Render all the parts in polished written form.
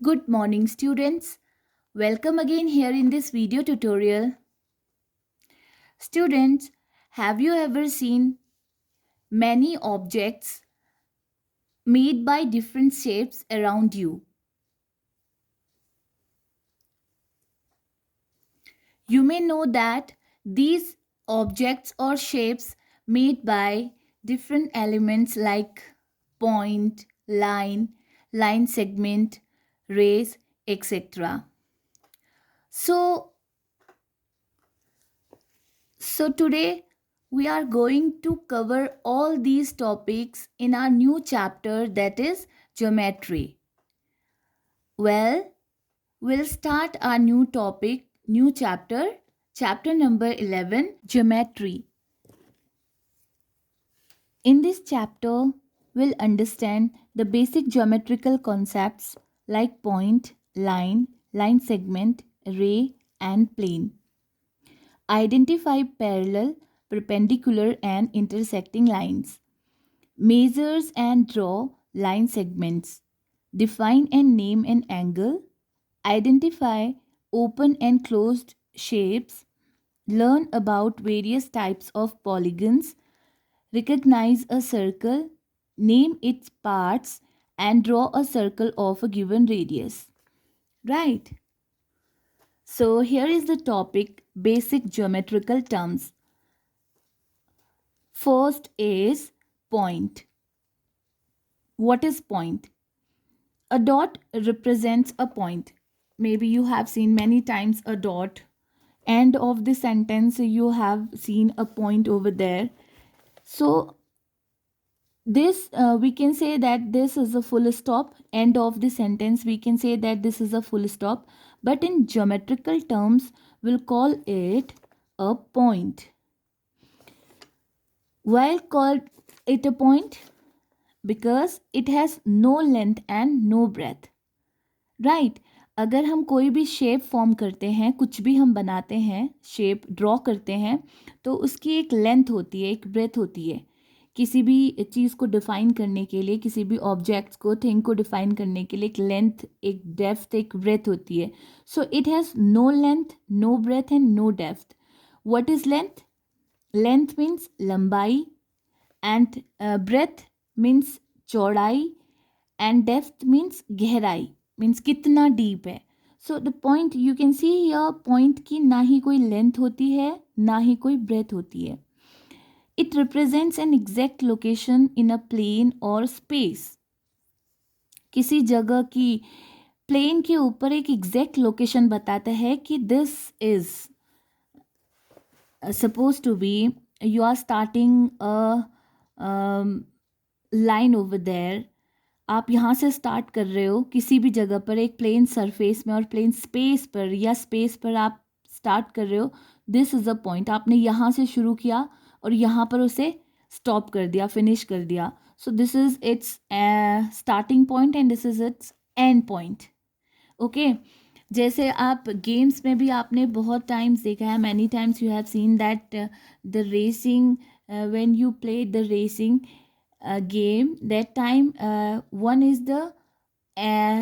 Good morning, students. Welcome again here in this video tutorial. Students, have you ever seen many objects made by different shapes around you? You may know that these objects or shapes made by different elements like point, line segment, rays, etc. So, So today we are going to cover all these topics in our new chapter, that is geometry. Well, we'll start our new topic, new chapter, chapter number 11, geometry. In this chapter, we'll understand the basic geometrical concepts like point, line segment, ray, and plane. Identify parallel, perpendicular, and intersecting lines. Measures and draw line segments. Define and name an angle. Identify open and closed shapes. Learn about various types of polygons. Recognize a circle. Name its parts and draw a circle of a given radius. Right. So here is the topic, basic geometrical terms. First is point. What is point? A dot represents a point. Maybe you have seen many times a dot. End of the sentence, you have seen a point over there. So, this we can say that this is a full stop. End of the sentence, we can say that this is a full stop. But in geometrical terms, we'll call it a point. Why call it a point? Because it has no length and no breadth. Right अगर हम कोई भी shape form करते हैं, कुछ भी हम बनाते हैं, शेप ड्रॉ करते हैं, तो उसकी एक लेंथ होती है, एक ब्रेथ होती है. किसी भी चीज़ को डिफाइन करने के लिए, किसी भी ऑब्जेक्ट्स को, थिंग को डिफाइन करने के लिए एक लेंथ, एक डेप्थ, एक ब्रेथ होती है. So it has no length, no breadth and no depth. What is length? Length means लंबाई, एंड ब्रेथ मीन्स चौड़ाई, एंड डेप्थ मीन्स गहराई, मीन्स कितना डीप है. So the point you can see here, point की ना ही कोई length होती है, ना ही कोई ब्रेथ होती है. It represents an exact location in a plane और स्पेस. किसी जगह की प्लेन के ऊपर एक एग्जैक्ट लोकेशन बताता है कि this is suppose to be, you are starting a line over there. आप यहाँ से स्टार्ट कर रहे हो किसी भी जगह पर, एक प्लेन सरफेस में और प्लेन स्पेस पर, या स्पेस पर आप स्टार्ट कर रहे हो. This is a point. आपने यहाँ से शुरू किया और यहाँ पर उसे स्टॉप कर दिया, फिनिश कर दिया. So this is it's starting point and this is it's and point. Okay. जैसे आप गेम्स में भी आपने बहुत टाइम्स देखा है, many times you have seen that the racing, when you play the racing game, that time one is the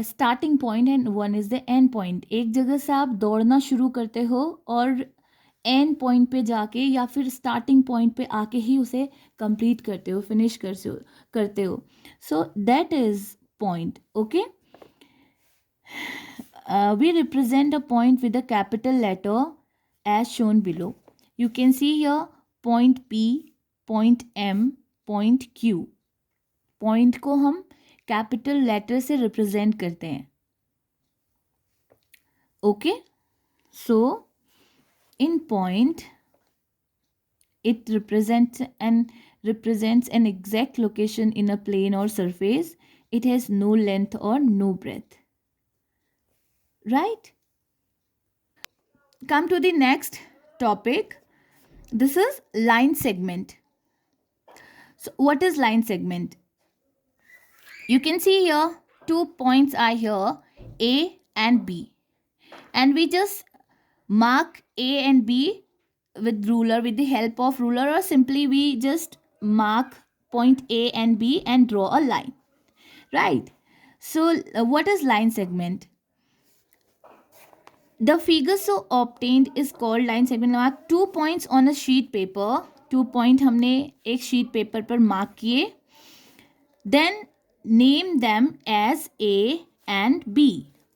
starting point and one is the end point. एक जगह से आप दौड़ना शुरू करते हो और एंड पॉइंट पे जाके या फिर स्टार्टिंग पॉइंट पे आके ही उसे कंप्लीट करते हो, फिनिश करते हो. So that is point. Okay. We represent a point with a capital letter as shown below. You can see here point P, point M, point Q. Point को हम capital letter से represent करते हैं. Okay. So in point it represents an exact location in a plane or surface. It has no length or no breadth. Right. Come to the next topic. This is line segment. So what is line segment? You can see here two points are here, A and B, and we just mark A and B with ruler, with the help of ruler, or simply we just mark point A and B and draw a line. Right. So what is line segment? The figure so obtained is called line segment. Mark 2 points on a sheet paper. 2 point हमने एक sheet paper पर mark किए. Then name them as A and B.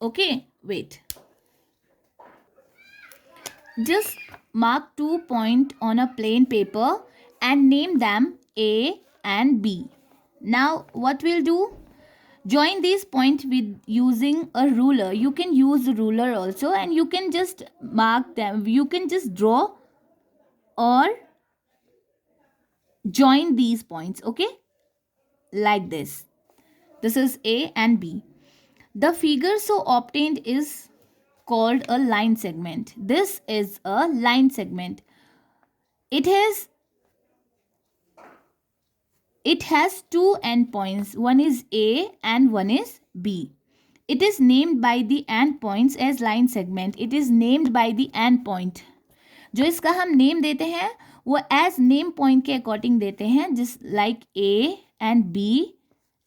Okay, wait. Just mark 2 point on a plain paper and name them A and B. Now what we'll do? Join these points with using a ruler. You can use a ruler also, and you can just mark them. You can just draw or join these points, okay? Like this. This is A and B. The figure so obtained is called a line segment. This is a line segment. It has two endpoints. One is A and one is B. It is named by the endpoints as line segment. It is named by the endpoint. जो इसका हम name देते हैं वो as name point के according देते हैं. जिस like A and B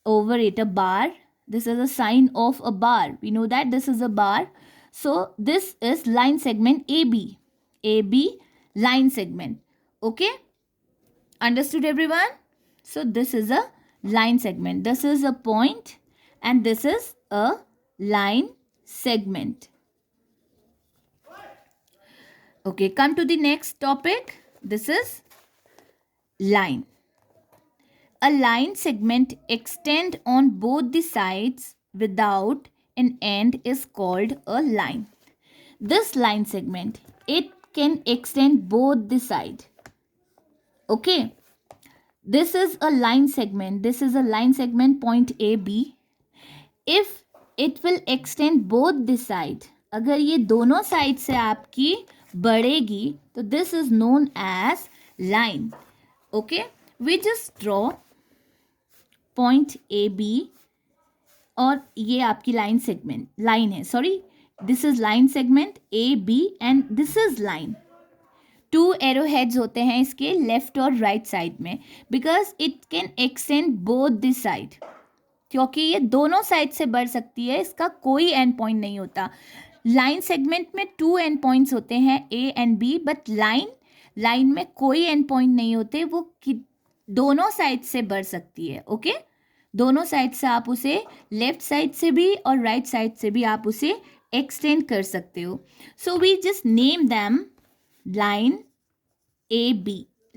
over it a bar. This is a sign of a bar. We know that this is a bar. So this is line segment AB. AB line segment. Okay? Understood everyone? So this is a line segment. This is a point and this is a line segment. Okay, come to the next topic. This is line. A line segment extend on both the sides without an end is called a line. This line segment, it can extend both the side. Okay. This is a line segment. This is a line segment point AB. If it will extend both the side, अगर ये दोनों side से आपकी बढ़ेगी तो this is known as line. Okay, we just draw point AB और ये आपकी line segment line है. Sorry, this is line segment AB and this is line. 2 arrow heads होते हैं इसके लेफ्ट और राइट साइड में because it can extend both this side. क्योंकि ये दोनों साइड से बढ़ सकती है. इसका कोई एंड पॉइंट नहीं होता. लाइन सेगमेंट में 2 एंड पॉइंट्स होते हैं A and B. But line में कोई एंड पॉइंट नहीं होते. वो दोनों साइड से बढ़ सकती है. ओके दोनों साइड से आप उसे लेफ्ट साइड से भी और राइट साइड से भी आप उसे एक्सटेंड कर सकते हो. So we just name them line AB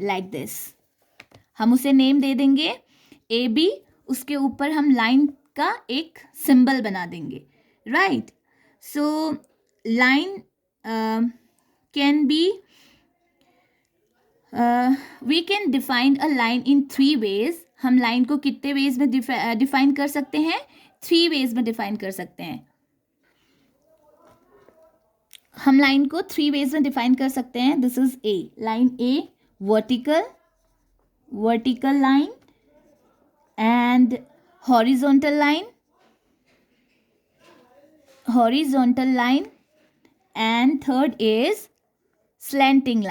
like this. हम उसे नेम दे देंगे AB. उसके ऊपर हम लाइन का एक सिंबल बना देंगे. Right. So line can be we can define a line in 3 ways. हम लाइन को कितने वेज में डिफाइन कर सकते हैं? 3 ways में डिफाइन कर सकते हैं. हम लाइन को 3 ways में डिफाइन कर सकते हैं. This is A. Line A vertical line and horizontal line and third is slanting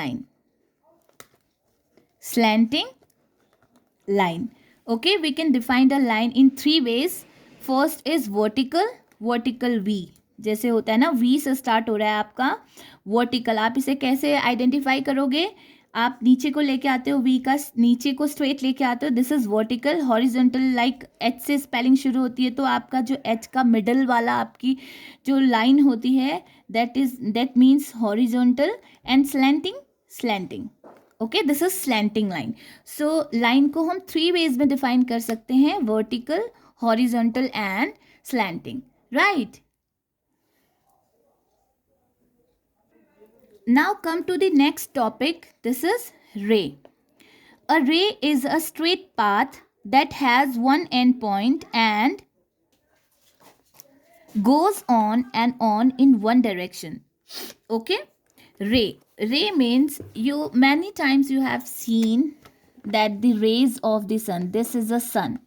line. Okay, we can define the line in 3 ways. First is vertical V. जैसे होता है ना V से स्टार्ट हो रहा है आपका वर्टिकल. आप इसे कैसे आइडेंटिफाई करोगे? आप नीचे को लेके आते हो V का, नीचे को स्ट्रेट लेके आते हो. This is vertical. Horizontal like H से स्पेलिंग शुरू होती है तो आपका जो H का मिडल वाला आपकी जो लाइन होती है that means horizontal. And slanting. Okay this is slanting line. So line को हम 3 ways में डिफाइन कर सकते हैं. Vertical, horizontal and slanting. Right. Now come to the next topic. This is ray. A ray is a straight path that has one end point and goes on and on in one direction. Okay? Ray means many times you have seen that the rays of the sun. This is a sun.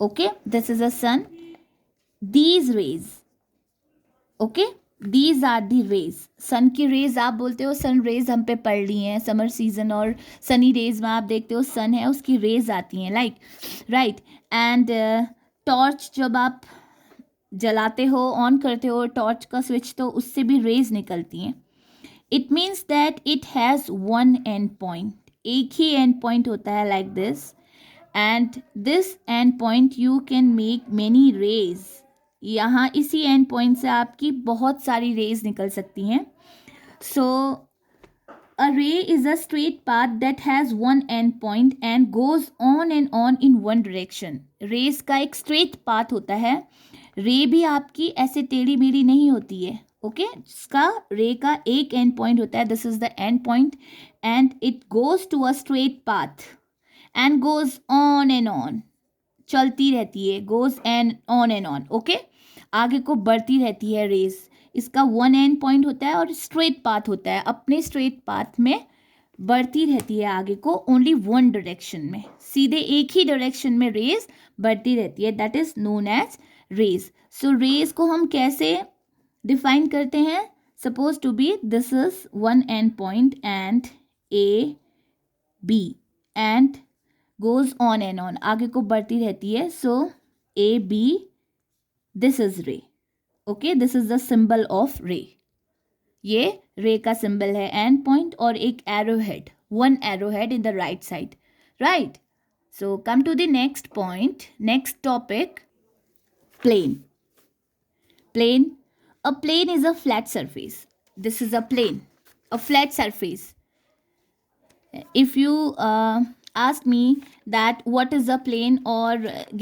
Okay? This is a sun. These rays. Okay? These are the rays. सन की raise आप बोलते हो sun rays हम पे पड़ रही हैं. Summer season और सनी रेज में आप देखते हो सन है उसकी रेज आती हैं लाइक. राइट. एंड टॉर्च जब आप जलाते हो, ऑन करते हो टॉर्च का स्विच, तो उससे भी रेज निकलती हैं. It means that it has one end point. एक ही एंड पॉइंट होता है like this, and this end point you can make many rays. यहाँ इसी एंड पॉइंट से आपकी बहुत सारी रेज निकल सकती हैं. सो a ray is a straight path that has one end point and goes on and on in one direction. Rays का एक स्ट्रेट पाथ होता है. रे भी आपकी ऐसे टेढ़ी मेढ़ी नहीं होती है. ओके, जिसका रे का एक एंड पॉइंट होता है, this is the end point, and it goes to a straight path and goes on and on. चलती रहती है, गोज एंड ऑन. ओके, आगे को बढ़ती रहती है रेस. इसका वन एंड पॉइंट होता है और स्ट्रेट पाथ होता है. अपने स्ट्रेट पाथ में बढ़ती रहती है आगे को, ओनली वन डायरेक्शन में, सीधे एक ही डायरेक्शन में रेस बढ़ती रहती है. That is known as rays. So rays को हम कैसे डिफाइन करते हैं? Suppose to be this is one end point and A B and goes on and on, आगे को बढ़ती रहती है. So A B, this is ray. Okay, this is the symbol of ray. ये रे का सिंबल है, एंड पॉइंट और एक arrow head, one arrow head in the right side. Right. So come to the next point, next topic, plane. Plane. A plane is a flat surface. This is a plane, a flat surface. If you ask me that what is a plane, or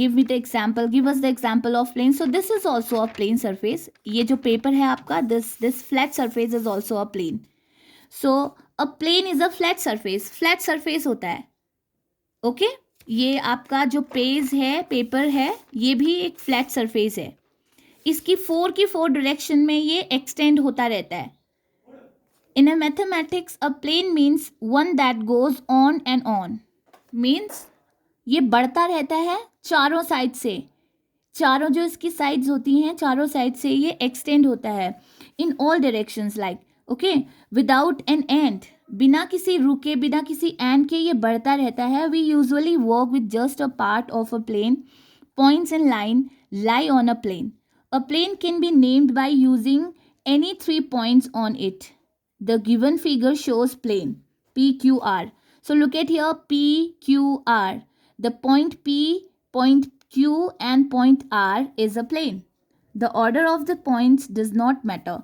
give me the example, give us the example of plane. So this is also a plane surface. ये जो paper है आपका, this flat surface is also a plane. So a plane is a flat surface. Flat surface होता है. Okay, ये आपका जो page है, पेपर है, ये भी एक फ्लैट सरफेस है. इसकी फोर की फोर डायरेक्शन में ये एक्सटेंड होता रहता है. In a mathematics a plane means one that goes on and on. Means ये बढ़ता रहता है चारों साइड से. चारों जो इसकी साइड्स होती हैं, चारों साइड से ये एक्सटेंड होता है in all directions, like okay, without an and. बिना किसी रुके, बिना किसी एंड के ये बढ़ता रहता है. We usually work with just a part of a plane. Points and line lie on a plane. A plane can be named by using any 3 points on it. The given figure shows plane PQR. So look at here, PQR. The point P, point Q and point R is a plane. The order of the points does not matter.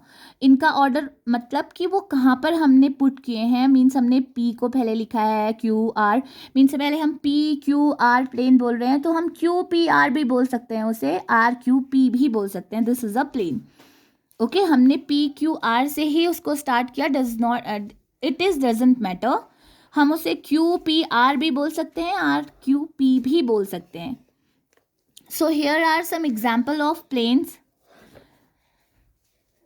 इनका order मतलब कि वो कहाँ पर हमने put किए हैं. Means हमने P को पहले लिखा है, QR मीन्स पहले हम PQR प्लेन बोल रहे हैं, तो हम QPR भी बोल सकते हैं, उसे RQP भी बोल सकते हैं. This is a plane. Okay, हमने PQR से ही उसको स्टार्ट किया. Does not, it is doesn't matter. हम उसे QPR भी बोल सकते हैं, RQP भी बोल सकते हैं. So here are some example of planes.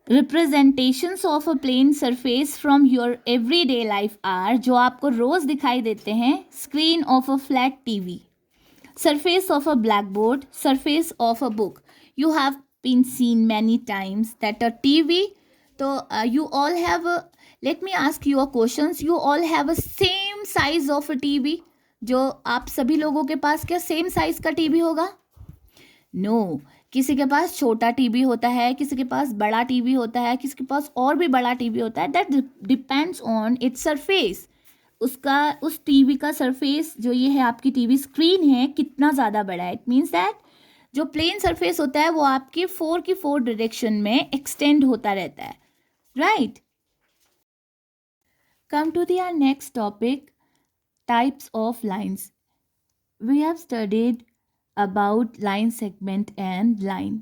Representations of a plane surface from your everyday life are, जो आपको रोज दिखाई देते हैं. Screen of a flat TV, surface of a blackboard, surface of a book. You have been seen many times that a TV, so you all have a, let me ask you a questions, you all have a same size of a TV. जो आप सभी लोगों के पास क्या same size का TV होगा? No, किसी के पास छोटा टीवी होता है, किसी के पास बड़ा टीवी होता है, किसी के पास और भी बड़ा टीवी होता है. That depends on its surface. उसका, उस टीवी का सरफेस जो ये है आपकी टीवी स्क्रीन है, कितना ज़्यादा बड़ा है. इट मीन्स दैट जो प्लेन सरफेस होता है वो आपके 4 की 4 डायरेक्शन में एक्सटेंड होता रहता है. Right. Come to the our next topic, types of lines. We have studied about line segment and line.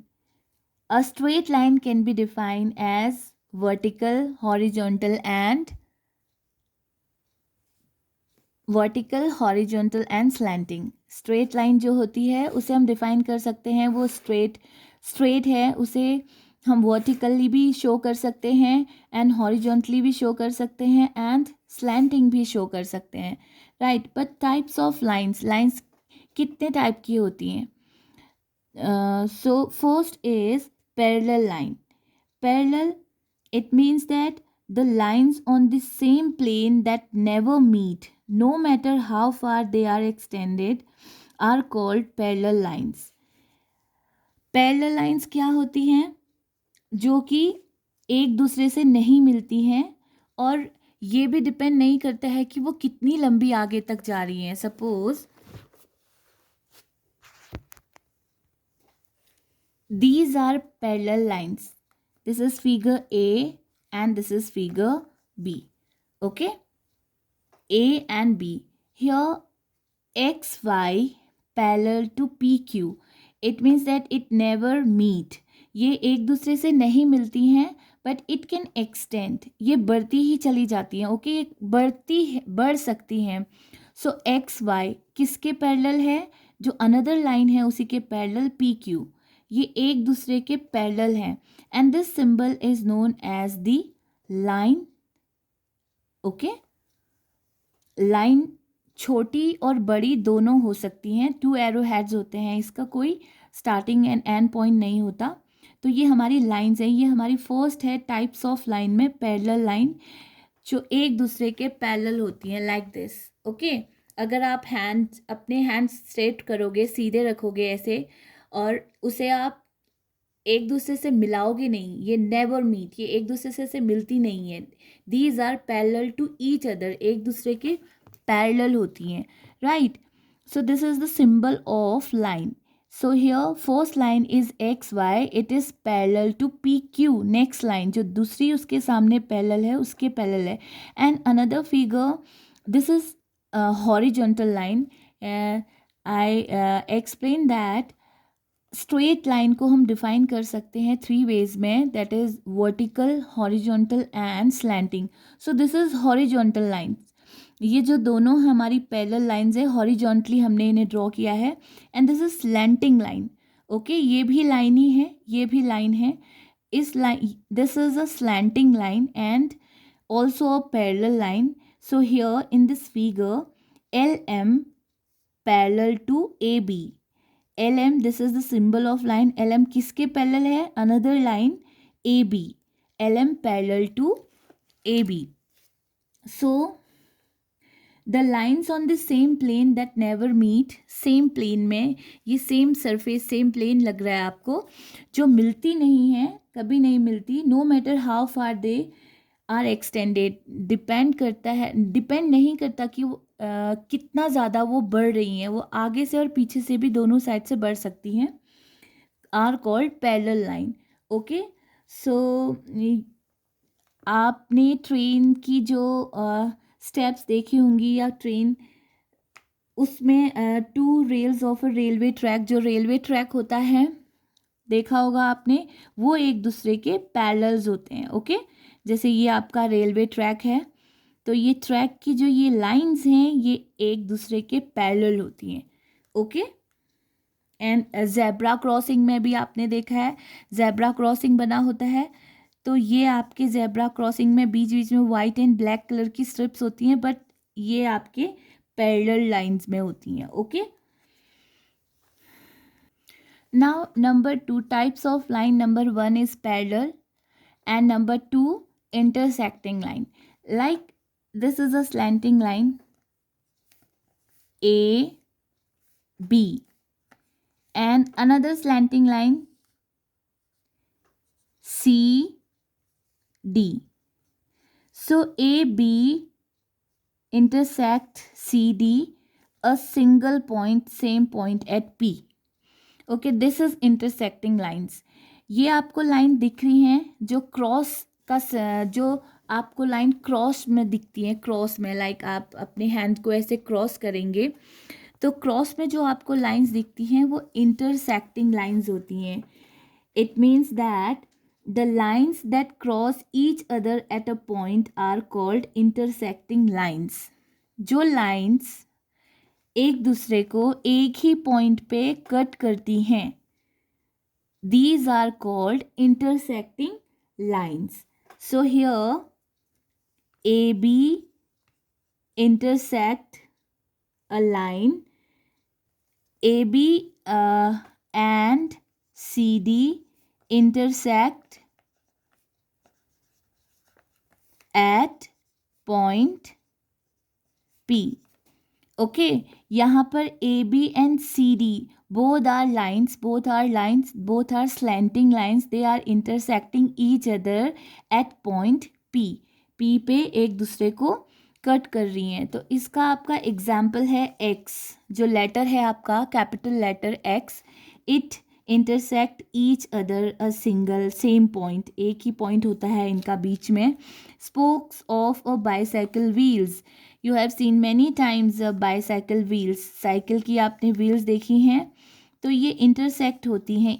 A straight line can be defined as vertical, horizontal and slanting. Straight line जो होती है उसे हम define कर सकते हैं, वो straight है, उसे हम vertically भी show कर सकते हैं and horizontally भी show कर सकते हैं and slanting भी show कर सकते हैं. Right, but types of lines कितने टाइप की होती हैं? So first is parallel line. Parallel, it means that the lines on the same plane that never meet, no matter how far they are extended, are called parallel lines. Parallel lines क्या होती हैं? जो कि एक दूसरे से नहीं मिलती हैं, और ये भी डिपेंड नहीं करता है कि वो कितनी लंबी आगे तक जा रही हैं. Suppose these are parallel lines. This is figure A and this is figure B. Okay, A and B. Here x y parallel to PQ. It means that it never meet. ये एक दूसरे से नहीं मिलती हैं, बट इट कैन एक्सटेंड. ये बढ़ती ही चली जाती हैं. ओके, बढ़ सकती हैं. सो एक्स वाई किसके पैरेलल है? जो अनदर लाइन है उसी के पैरेलल पी क्यू. ये एक दूसरे के पैरेलल हैं. And this symbol is known as the line. Okay, line छोटी और बड़ी दोनों हो सकती हैं. 2 एरो हेड्स होते हैं. इसका कोई स्टार्टिंग एंड एंड पॉइंट नहीं होता. तो ये हमारी लाइंस है. ये हमारी फर्स्ट है टाइप्स ऑफ लाइन में पैरेलल लाइन, जो एक दूसरे के पैरेलल होती हैं लाइक दिस. ओके, अगर आप अपने हैंड स्ट्रेट करोगे, सीधे रखोगे ऐसे, और उसे आप एक दूसरे से मिलाओगे नहीं, ये नेवर मीट. ये एक दूसरे से मिलती नहीं है. These are parallel to each other. एक दूसरे के पैरेलल होती हैं, right. So this is the symbol of line. So here first line is X Y. It is parallel to P Q. Next line जो दूसरी उसके सामने पैरेलल है, उसके पैरेलल है. And another figure, this is horizontal line. I explain that straight line को हम define कर सकते हैं 3 वेज में, that is vertical, horizontal and slanting. So this is horizontal line. ये जो दोनों हमारी पैरेलल लाइंस है, हॉरिजॉन्टली हमने इन्हें ड्रॉ किया है. And this is slanting line. Okay, ये भी लाइन ही है, ये भी लाइन है. इस line, this is a slanting line and also a parallel line. So here in this figure L M parallel to A B. LM, this is the symbol of line. LM किसके पैरेलल है? Another line AB. LM parallel to AB. So the lines on the same plane that never meet. Same plane में, ये same surface, same plane लग रहा है आपको, जो मिलती नहीं है, कभी नहीं मिलती. No matter how far they are extended. Depend नहीं करता कि वो कितना ज़्यादा वो बढ़ रही हैं. वो आगे से और पीछे से भी दोनों साइड से बढ़ सकती हैं. Are called parallel line. Okay, so आपने ट्रेन की जो स्टेप्स देखी होंगी, या ट्रेन उसमें 2 rails of a railway track, जो रेलवे ट्रैक होता है देखा होगा आपने, वो एक दूसरे के पैरेलल्स होते हैं. ओके, जैसे ये आपका रेलवे ट्रैक है, तो ये ट्रैक की जो ये लाइंस हैं, ये एक दूसरे के पैरेलल होती हैं. ओके, एंड ज़ेब्रा क्रॉसिंग में भी आपने देखा है, ज़ेब्रा क्रॉसिंग बना होता है, तो ये आपके ज़ेब्रा क्रॉसिंग में बीच बीच में वाइट एंड ब्लैक कलर की स्ट्रिप्स होती हैं, बट ये आपके पैरेलल लाइंस में होती हैं. Okay, now number 2 types of line. Number 1 is parallel and number 2 intersecting line. Like this is a slanting line A B and another slanting line C D. So A B intersect C D, a single point, same point at P. Okay, this is intersecting lines. ये आपको line दिख रही हैं जो cross का जो आपको line cross में दिखती है, क्रॉस में, लाइक आप अपने हैंड को ऐसे क्रॉस करेंगे तो क्रॉस में जो आपको लाइंस दिखती हैं वो इंटरसेक्टिंग लाइंस होती हैं. It means that the lines that cross each other at a point are called intersecting lines. जो लाइंस एक दूसरे को एक ही पॉइंट पे कट करती हैं, these are called intersecting lines. So here AB intersect a line, AB and CD intersect at point P. ओके, यहाँ पर A B and C D both are lines, both are slanting lines, they are intersecting each other at point P. P पे एक दूसरे को cut कर रही हैं. तो इसका आपका एग्जाम्पल है X, जो लेटर है आपका capital letter X. It intersect each other a single same point, एक ही पॉइंट होता है इनका बीच में. Spokes of a bicycle wheels, you have seen many times bicycle wheels, cycle की आपने व्हील्स देखी हैं. तो ये इंटरसेक्ट होती हैं,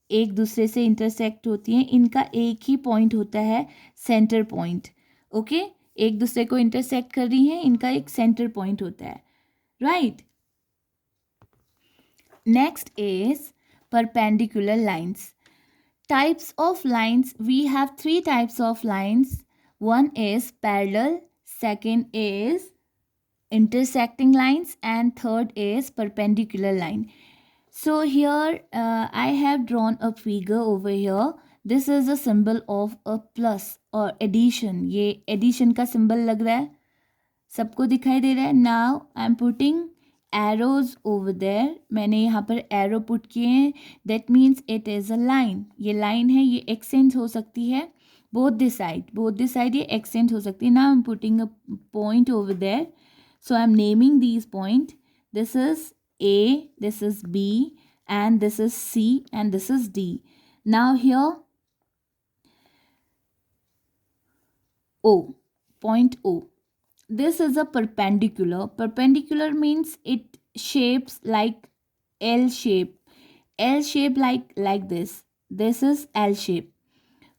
एक दूसरे से इंटरसेक्ट होती हैं. इनका एक ही पॉइंट होता है, सेंटर पॉइंट. ओके, एक दूसरे को इंटरसेक्ट कर रही हैं, इनका एक सेंटर पॉइंट होता है. Right. Next is perpendicular lines. Types of lines, we have three types of lines. One is parallel, second is intersecting lines, and third is perpendicular line. So here I have drawn a figure over here. This is a symbol of a plus or addition. ये addition का symbol लग रहा है, सबको दिखाई दे रहा है. Now I am putting arrows over there. मैंने यहाँ पर arrow put किए हैं. That means it is a line. ये line है, ये extend हो सकती है both the side ये extend हो सकती है. Now I am putting a point over there. So I am naming these point. This is A, this is B, and this is C, and this is D. Now here O, point O. This is a perpendicular. Perpendicular means it shapes like L shape. L shape like this. This is L shape.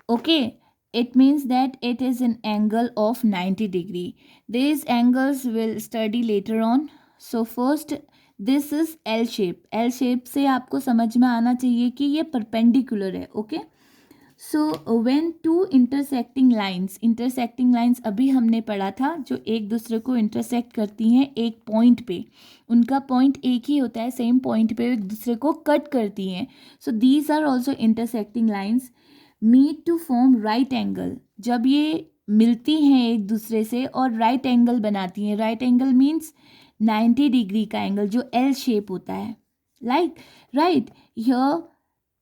Okay. It means that it is an angle of 90 degree. These angles we'll study later on. So first this is L shape. L shape से आपको समझ में आना चाहिए कि ये perpendicular है. Okay. So when two intersecting lines अभी हमने पढ़ा था, जो एक दूसरे को इंटरसेक्ट करती हैं एक पॉइंट पे, उनका पॉइंट एक ही होता है, सेम पॉइंट पे एक दूसरे को कट करती हैं. So these are also intersecting lines meet to form right angle. जब ये मिलती हैं एक दूसरे से और राइट एंगल बनाती हैं, राइट एंगल मीन्स 90 डिग्री का एंगल जो एल शेप होता है. Like right here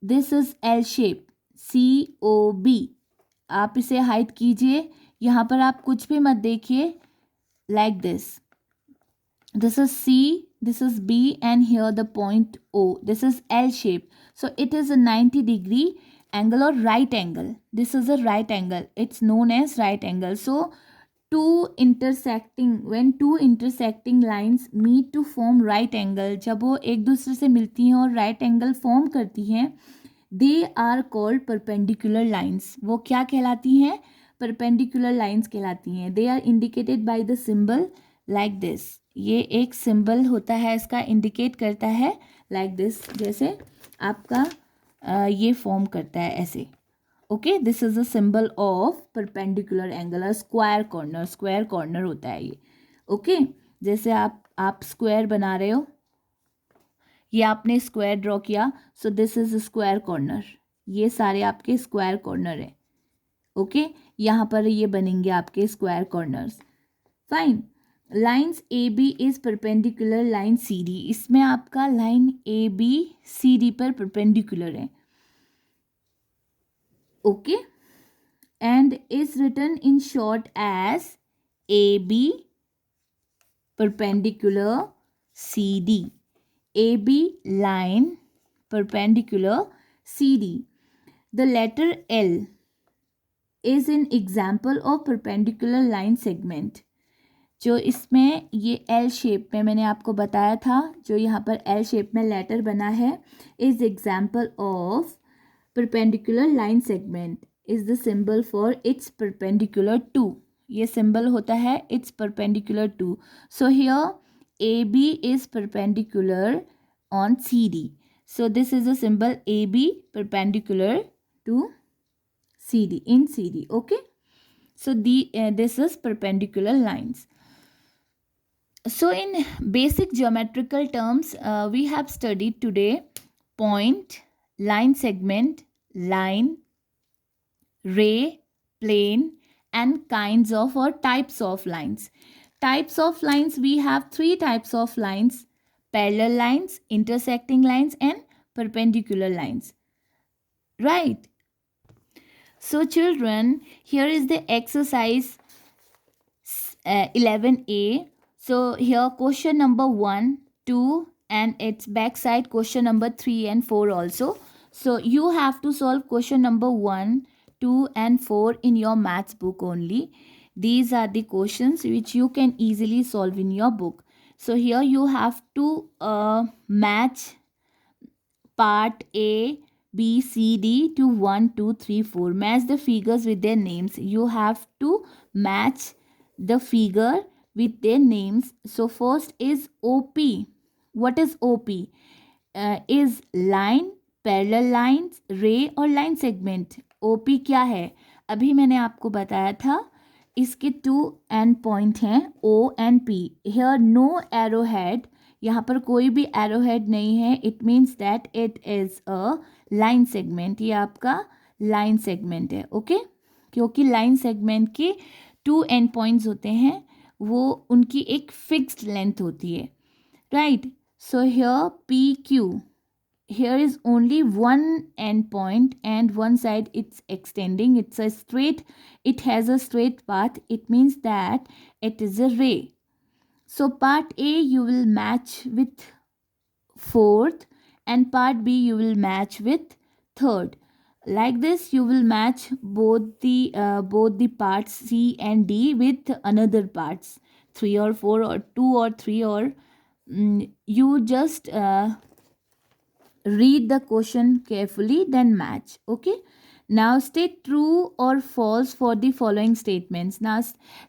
this is L shape, COB. आप इसे हाइड कीजिए, यहाँ पर आप कुछ भी मत देखिए. Like this is C, this is B, and here the point O. This is L shape. So it is a 90 degree angle और right angle. This is a right angle, it's known as right angle. So when two intersecting lines meet to form right angle, जब वो एक दूसरे से मिलती हैं और right angle form करती हैं, they are called perpendicular lines. वो क्या कहलाती हैं? परपेंडिकुलर लाइन्स कहलाती हैं. They are indicated by the symbol like this. ये एक सिंबल होता है, इसका इंडिकेट करता है लाइक दिस, जैसे आपका ये फॉर्म करता है ऐसे. Okay, this is a symbol of perpendicular angle. A square corner होता है ये. ओके, जैसे आप स्क्वायर बना रहे हो, ये आपने स्क्वायर ड्रॉ किया, सो दिस इज स्क्वायर कॉर्नर. ये सारे आपके स्क्वायर कॉर्नर है. ओके, यहाँ पर ये बनेंगे आपके square corners. Fine. Lines A B is perpendicular line C D. इसमें आपका line A B C D पर परपेंडिकुलर है. Okay, and is written in short as A B perpendicular C D. AB line perpendicular CD. The letter L is an example of perpendicular line segment. जो इसमें ये L shape में मैंने आपको बताया था, जो यहाँ पर L शेप में लेटर बना है, is example of perpendicular line segment, is the symbol for its perpendicular to. ये symbol होता है its perpendicular to. So here AB is perpendicular on CD. So this is a symbol AB perpendicular to CD, in CD. Okay. So this is perpendicular lines. So in basic geometrical terms, we have studied today point, line segment, line, ray, plane, and kinds of or types of lines. Types of lines, we have three types of lines: parallel lines, intersecting lines, and perpendicular lines. Right? So children, here is the exercise 11a. So here question number 1, 2, and its backside question number 3 and 4 also. So you have to solve question number 1, 2, and 4 in your maths book only. These are the questions which you can easily solve in your book. So here you have to match part A, B, C, D to 1, 2, 3, 4. Match the figures with their names. You have to match the figure with their names. So first is OP. What is OP? Is line, parallel lines, ray और line segment. OP क्या है? अभी मैंने आपको बताया था इसके to and point हैं O and P. Here no arrowhead. यहाँ पर कोई भी एरोहेड नहीं है. It means that it is a line segment. ये आपका लाइन सेगमेंट है. ओके, क्योंकि लाइन सेगमेंट के टू एंड पॉइंट्स होते हैं, वो उनकी एक फिक्स्ड लेंथ होती है. Right? So here P Q, here is only one end point and one side it's extending. It's a straight, it has a straight path. It means that it is a ray. So part A you will match with fourth, and part B you will match with third. Like this you will match both the parts C and D with another parts 3 or 4 or 2 or 3, or you just read the question carefully, then match. Okay, now state true or false for the following statements. Now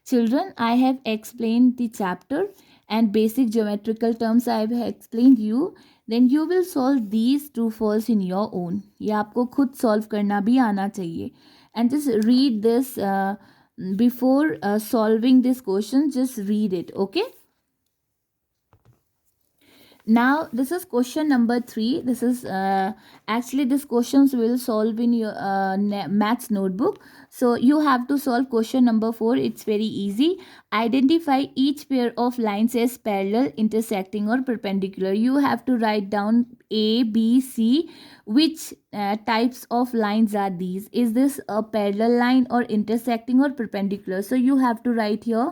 children, I have explained the chapter and basic geometrical terms I have explained you. Then you will solve these true false in your own. ये आपको खुद solve करना भी आना चाहिए. And just read this before solving this question. Just read it. Okay. Now this is question number 3. This is actually this questions will solve in your maths notebook. So you have to solve question number 4. It's very easy. Identify each pair of lines as parallel, intersecting, or perpendicular. You have to write down A, B, C. Which types of lines are these? Is this a parallel line or intersecting or perpendicular? So you have to write here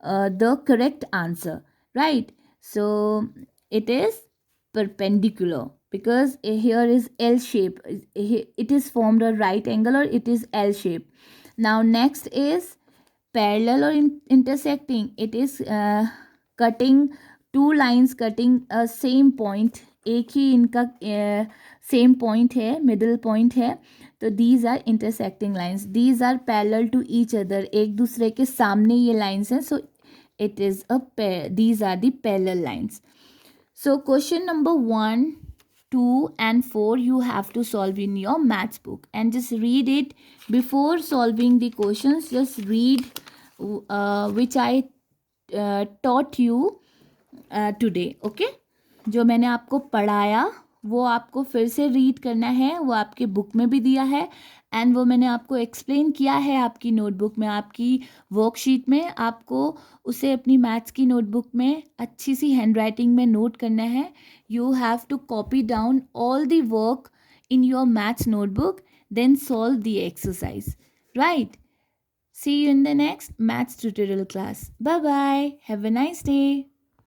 the correct answer. Right? So it is perpendicular, because here is L shape. It is formed a right angle, or it is L shape. Now next is parallel or intersecting. It is cutting two lines, cutting a same point. एक ही इनका same point है, middle point है. तो these are intersecting lines. These are parallel to each other. एक दूसरे के सामने ये लाइन्स हैं. सो it is a pair. These are the parallel lines. So question number 1, 2 and 4 you have to solve in your maths book, and just read it before solving the questions. Just read which I taught you today. Okay, जो मैंने आपको पढ़ाया वो आपको फिर से read करना है. वो आपके बुक में भी दिया है, एंड वो मैंने आपको एक्सप्लेन किया है आपकी नोटबुक में, आपकी वर्कशीट में. आपको उसे अपनी मैथ्स की नोटबुक में अच्छी सी हैंडराइटिंग में नोट करना है. You have to copy down all the work in your maths notebook, then solve the exercise. Right? See you in the next maths tutorial class. Bye bye. Have a nice day.